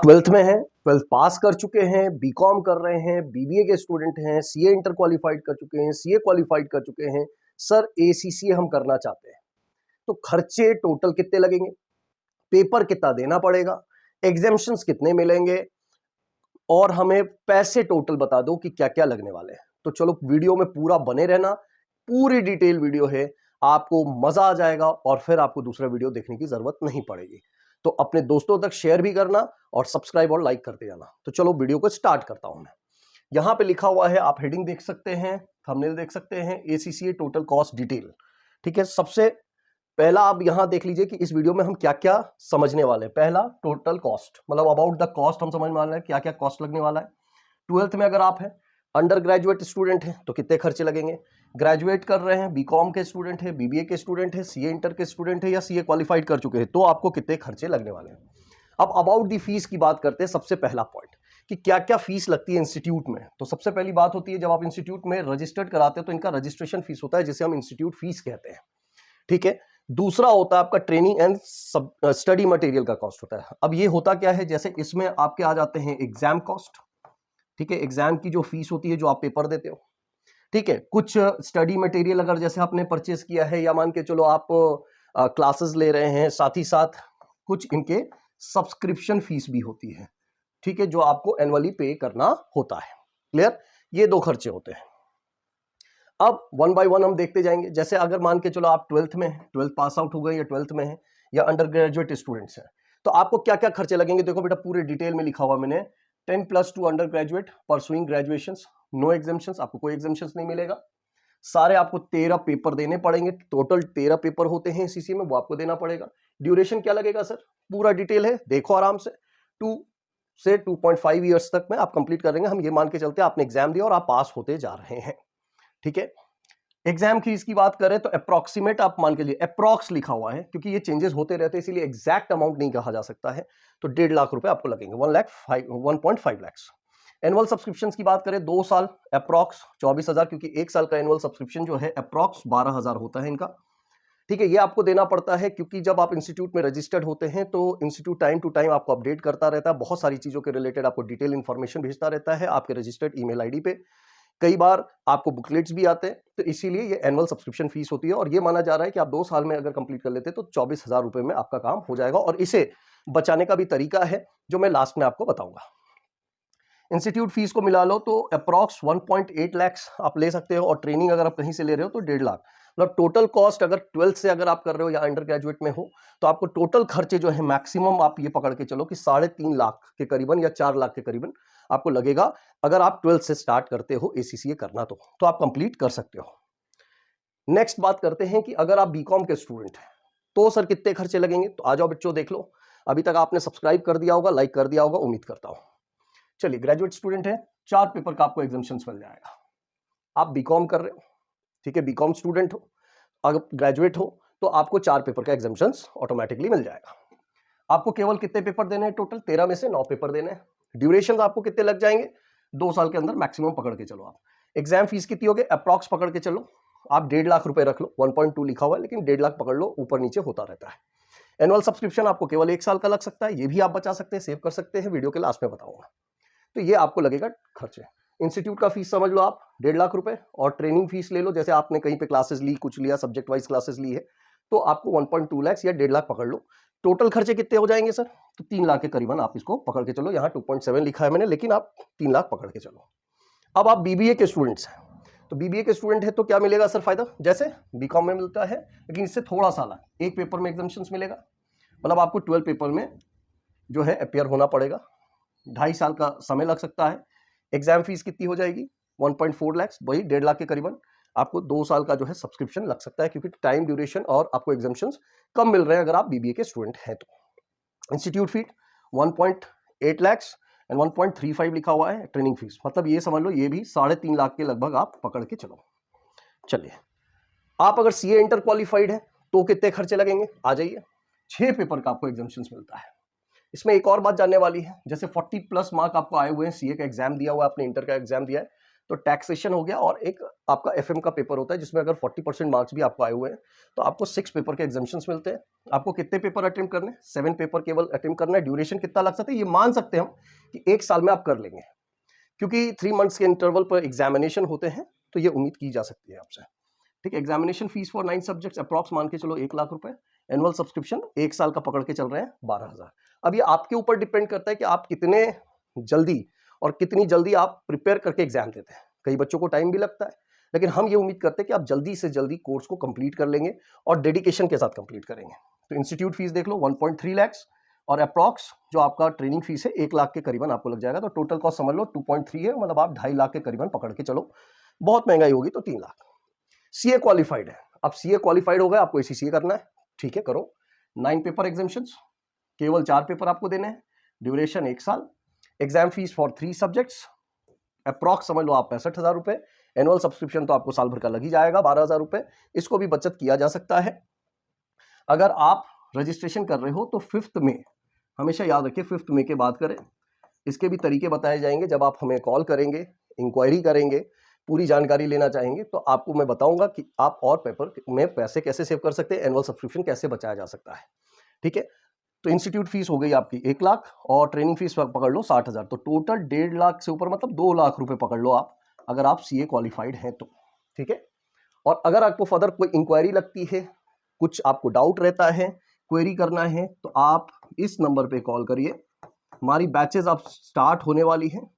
आप ट्वेल्थ में हैं, ट्वेल्थ पास कर चुके हैं, बीकॉम कर रहे हैं, बीबीए के स्टूडेंट हैं, सीए इंटर क्वालिफाइड कर चुके हैं, सीए क्वालिफाइड कर चुके हैं, सर एसीसीए हम करना चाहते हैं, तो खर्चे टोटल कितने लगेंगे, पेपर कितना देना पड़ेगा, एग्जामिशंस कितने मिलेंगे और हमें पैसे टोटल बता दो कि क्या क्या लगने वाले हैं। तो चलो वीडियो में पूरा बने रहना, पूरी डिटेल वीडियो है, आपको मजा आ जाएगा और फिर आपको दूसरा वीडियो देखने की जरूरत नहीं पड़ेगी। तो अपने दोस्तों तक शेयर भी करना और सब्सक्राइब और लाइक करते जाना। तो चलो वीडियो को स्टार्ट करता हूं मैं। यहां पे लिखा हुआ है, आप हेडिंग देख सकते हैं, थंबनेल देख सकते हैं, एसीसीए टोटल कॉस्ट डिटेल। ठीक है, सबसे पहला आप यहां देख लीजिए कि इस वीडियो में हम क्या क्या समझने वाले हैं। पहला टोटल कॉस्ट, मतलब अबाउट द कॉस्ट हम समझने वाले हैं, क्या क्या कॉस्ट लगने वाला है। ट्वेल्थ में अगर आप हैं, अंडर ग्रेजुएट स्टूडेंट हैं तो कितने खर्चे लगेंगे, ग्रेजुएट कर रहे हैं, बीकॉम के स्टूडेंट हैं, बीबीए के स्टूडेंट हैं, सीए इंटर के स्टूडेंट हैं या सीए क्वालिफाइड कर चुके हैं तो आपको कितने खर्चे लगने वाले हैं। अब अबाउट दी फीस की बात करते हैं। सबसे पहला पॉइंट कि क्या क्या फीस लगती है इंस्टीट्यूट में। तो सबसे पहली बात होती है, जब आप इंस्टीट्यूट में रजिस्टर्ड कराते हैं तो इनका रजिस्ट्रेशन फीस होता है जिसे हम इंस्टीट्यूट फीस कहते हैं। ठीक है, दूसरा होता है आपका ट्रेनिंग एंड स्टडी मटेरियल का कॉस्ट होता है। अब ये होता क्या है, जैसे इसमें आपके आ जाते हैं एग्जाम कॉस्ट। ठीक है, एग्जाम की जो फीस होती है जो आप पेपर देते हो। ठीक है, कुछ स्टडी मटेरियल अगर जैसे आपने परचेस किया है या मान के चलो आप क्लासेस ले रहे हैं, साथ ही साथ कुछ इनके सब्सक्रिप्शन फीस भी होती है। ठीक है, जो आपको एनुअली पे करना होता है। क्लियर, ये दो खर्चे होते हैं। अब वन बाय वन हम देखते जाएंगे। जैसे अगर मान के चलो आप ट्वेल्थ में, ट्वेल्थ पास आउट हो गए या ट्वेल्थ में है या अंडर ग्रेजुएट स्टूडेंट्स हैं, तो आपको क्या क्या खर्चे लगेंगे। देखो बेटा, पूरे डिटेल में लिखा हुआ मैंने, 10+2 under graduate pursuing graduation, no examinations, आपको कोई एग्जामिशंस नहीं मिलेगा। सारे आपको 13 पेपर देने पड़ेंगे, टोटल 13 पेपर होते हैं सीसी में, वो आपको देना पड़ेगा। ड्यूरेशन क्या लगेगा सर, पूरा डिटेल है, देखो आराम से। 2 से 2.5 ईयर्स तक में आप कंप्लीट करेंगे। हम ये मान के चलते हैं आपने एग्जाम दिया और आप पास होते जा रहे हैं। ठीक है, एग्जाम फीस की बात करें तो अप्रोक्सीमेट आप मान के लिए, अप्रोक्स लिखा हुआ है क्योंकि ये चेंजेस होते रहते हैं इसीलिए एग्जैक्ट अमाउंट नहीं कहा जा सकता है। तो 1.5 लाख रुपए आपको लगेंगे, 1.5 लाख। एनुअल सब्सक्रिप्शन की बात करें, 2 साल अप्रोक्स 24,000, क्योंकि 1 साल का एनुअल सब्सक्रिप्शन जो है अप्रोक्स 12,000 होता है इनका। ठीक है, ये आपको देना पड़ता है क्योंकि जब आप इंस्टीट्यूट में रजिस्टर्ड होते हैं तो इंस्टीट्यूट टाइम टू टाइम आपको अपडेट करता रहता है, बहुत सारी चीजों के रिलेटेड आपको डिटेल इंफॉर्मेशन भेजता रहता है आपके रजिस्टर्ड ईमेल आईडी पे। कई बार आपको बुकलेट्स भी आते हैं, तो इसीलिए ये एनुअल सब्सक्रिप्शन फीस होती है। और ये माना जा रहा है कि आप 2 साल में अगर कंप्लीट कर लेते तो 24,000 रुपए में आपका काम हो जाएगा। और इसे बचाने का भी तरीका है जो मैं लास्ट में आपको बताऊंगा। इंस्टीट्यूट फीस को मिला लो तो अप्रॉक्स 1.8 लाख आप ले सकते हो, और ट्रेनिंग अगर आप कहीं से ले रहे हो तो 1.5 लाख। मतलब टोटल कॉस्ट अगर 12th से अगर आप कर रहे हो या अंडर ग्रेजुएट में हो तो आपको टोटल खर्चे जो है मैक्सिमम आप ये पकड़ के चलो कि 3.5 लाख के करीबन या 4 लाख के करीबन आपको लगेगा। अगर आप 12th से स्टार्ट करते हो एसीसीए करना तो आप कंप्लीट कर सकते हो। नेक्स्ट बात करते हैं कि अगर आप बीकॉम के स्टूडेंट हैं तो सर कितने खर्चे लगेंगे। तो आ जाओ बच्चों, देख लो। अभी तक आपने सब्सक्राइब कर दिया होगा, लाइक कर दिया होगा, उम्मीद करता हूं। चलिए, ग्रेजुएट स्टूडेंट है, 4 पेपर का आपको एग्जामिशंस मिल जाएगा। आप बीकॉम कर रहे हो, ठीक है, बीकॉम स्टूडेंट हो, अगर ग्रेजुएट हो तो आपको 4 पेपर का एग्जामिशंस ऑटोमेटिकली मिल जाएगा। आपको केवल कितने पेपर देने हैं, टोटल 13 में से 9 पेपर देने हैं। ड्यूरेशन आपको कितने लग जाएंगे, 2 साल के अंदर मैक्सिमम पकड़ के चलो आप। एग्जाम फीस कितनी होगी, अप्रॉक्स पकड़ के चलो आप 1.5 लाख रुपए रख लो, 1.2 लिखा हुआ है लेकिन 1.5 लाख पकड़ लो, ऊपर नीचे होता रहता है। एनुअल सब्सक्रिप्शन आपको केवल 1 साल का लग सकता है, ये भी आप बचा सकते हैं, सेव कर सकते हैं, वीडियो के लास्ट में बताऊंगा। तो ये आपको लगेगा खर्चे। इंस्टीट्यूट का फीस समझ लो आप 1.5 लाख रुपए, और ट्रेनिंग फीस ले लो, जैसे आपने कहीं पे क्लासेस ली, कुछ लिया, सब्जेक्ट वाइज क्लासेस ली है तो आपको 1.2 लाख या 1.5 लाख पकड़ लो। टोटल खर्चे कितने हो जाएंगे सर, तो 3 लाख के करीबन आप इसको पकड़ के चलो। यहाँ 2.7 लिखा है मैंने, लेकिन आप 3 लाख पकड़ के चलो। अब आप बीबीए के स्टूडेंट्स हैं, तो बीबीए के स्टूडेंट है तो क्या मिलेगा सर फायदा, जैसे बीकॉम में मिलता है लेकिन इससे थोड़ा सा अलग, एक पेपर में एग्जामिशंस मिलेगा। मतलब आपको 12 पेपर में जो है अपियर होना पड़ेगा, 2.5 साल का समय लग सकता है। एग्जाम फीस कितनी हो जाएगी, 1.4 लाख, वही 1.5 लाख के करीबन। आपको 2 साल का जो है सब्सक्रिप्शन लग सकता है क्योंकि टाइम ड्यूरेशन और आपको एग्जामिशंस कम मिल रहे हैं अगर आप बीबीए के स्टूडेंट हैं तो। इंस्टीट्यूट फी 1.8 लाख एंड 1.35 लिखा हुआ है ट्रेनिंग फीस, मतलब ये समझ लो ये भी 3.5 लाख के लगभग आप पकड़ के चलो। चलिए, आप अगर सीए इंटर क्वालिफाइड है तो कितने खर्चे लगेंगे, आ जाइए। 6 पेपर का आपको एग्जामिशंस मिलता है। इसमें एक और बात जानने वाली है, जैसे 40+ मार्क आपको आए हुए हैं, सीए का एग्जाम दिया हुआ है आपने, इंटर का एग्जाम दिया है, तो टैक्सेशन हो गया, और एक आपका FM का पेपर होता है जिसमें अगर 40% मार्क्स भी आपको आए हुए हैं तो आपको 6 पेपर के एग्जामिशंस मिलते हैं। आपको कितने पेपर अटेम्प्ट करने? 7 पेपर केवल अटेम्प्ट करना है। ड्यूरेशन कितना लग सकता है? ये मान सकते हैं हम कि 1 साल में आप कर लेंगे, क्योंकि 3 मंथ्स के इंटरवल पर एग्जामिनेशन होते हैं, तो ये उम्मीद की जा सकती है आपसे। ठीक है, examination fees for 9 subjects approx मान के चलो 1 लाख रुपए। एनुअल सब्सक्रिप्शन 1 साल का पकड़ के चल रहे हैं 12,000। अब ये आपके ऊपर डिपेंड करता है कि आप कितने जल्दी और कितनी जल्दी आप प्रिपेयर करके एग्जाम देते हैं। कई बच्चों को टाइम भी लगता है, लेकिन हम ये उम्मीद करते हैं कि आप जल्दी से जल्दी कोर्स को कंप्लीट कर लेंगे और डेडिकेशन के साथ कंप्लीट करेंगे। तो इंस्टीट्यूट फीस देख लो 1.3 लाख, और अप्रॉक्स जो आपका ट्रेनिंग फीस है 1 लाख के करीबन आपको लग जाएगा। तो टोटल कॉस्ट समझ लो 2.3 है, मतलब आप 2.5 लाख के करीबन पकड़ के चलो। बहुत महंगाई होगी तो 3 लाख। सीए क्वालिफाइड है, अब सीए क्वालिफाइड हो गए, आपको एसीसीए करना है, ठीक है करो। 9 पेपर एग्जामिशंस, केवल 4 पेपर आपको देने हैं, ड्यूरेशन 1 साल, exam fees for 3 subjects approx समझ लो आप 65,000 रुपए। एनुअल सब्सक्रिप्शन तो आपको साल भर का लग ही जाएगा 12,000 रुपए, इसको भी बचत किया जा सकता है। अगर आप रजिस्ट्रेशन कर रहे हो तो 5 मई, हमेशा याद रखिए 5 मई के बाद करें। इसके भी तरीके बताए जाएंगे जब आप हमें कॉल करेंगे, इंक्वायरी करेंगे, पूरी जानकारी लेना चाहेंगे तो आपको मैं बताऊंगा कि आप और पेपर में पैसे कैसे सेव कर सकते हैं, एनुअल सब्सक्रिप्शन कैसे बचाया जा सकता है। ठीक है, तो इंस्टीट्यूट फीस हो गई आपकी 1 लाख और ट्रेनिंग फीस पकड़ लो 60,000, तो टोटल 1.5 लाख से ऊपर मतलब 2 लाख रुपए पकड़ लो आप, अगर आप सीए क्वालिफाइड हैं तो। ठीक है, और अगर आपको फर्दर कोई इंक्वायरी लगती है, कुछ आपको डाउट रहता है, क्वेरी करना है, तो आप इस नंबर पे कॉल करिए। हमारी बैचेस अब स्टार्ट होने वाली हैं,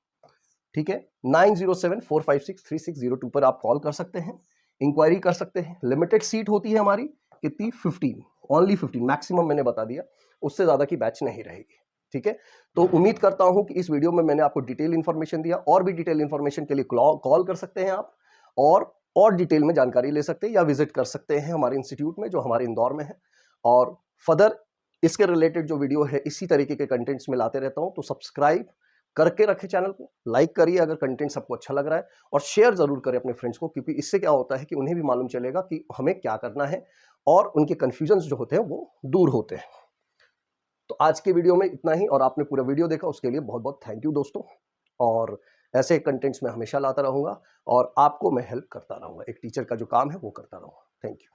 ठीक है, 9074563602 पर आप कॉल कर सकते हैं, इंक्वायरी कर सकते हैं। लिमिटेड सीट होती है हमारी, कितनी? 15, ओनली 15 मैक्सिमम मैंने बता दिया, उससे ज्यादा की बैच नहीं रहेगी। ठीक है, तो उम्मीद करता हूं कि इस वीडियो में मैंने आपको डिटेल इंफॉर्मेशन दिया। और भी डिटेल इंफॉर्मेशन के लिए कॉल कर सकते हैं आप, और डिटेल में जानकारी ले सकते हैं या विजिट कर सकते हैं हमारे इंस्टीट्यूट में जो हमारे इंदौर में है। और फर्दर इसके रिलेटेड जो वीडियो है इसी तरीके के कंटेंट्स में लाते रहता हूं, तो सब्सक्राइब करके रखें चैनल को, लाइक करिए अगर कंटेंट सबको अच्छा लग रहा है, और शेयर जरूर करें अपने फ्रेंड्स को, क्योंकि इससे क्या होता है कि उन्हें भी मालूम चलेगा कि हमें क्या करना है और उनके कंफ्यूजन्स जो होते हैं वो दूर होते हैं। तो आज के वीडियो में इतना ही, और आपने पूरा वीडियो देखा उसके लिए बहुत बहुत थैंक यू दोस्तों। और ऐसे कंटेंट्स मैं हमेशा लाता रहूंगा और आपको मैं हेल्प करता रहूंगा, एक टीचर का जो काम है वो करता रहूंगा। Thank you.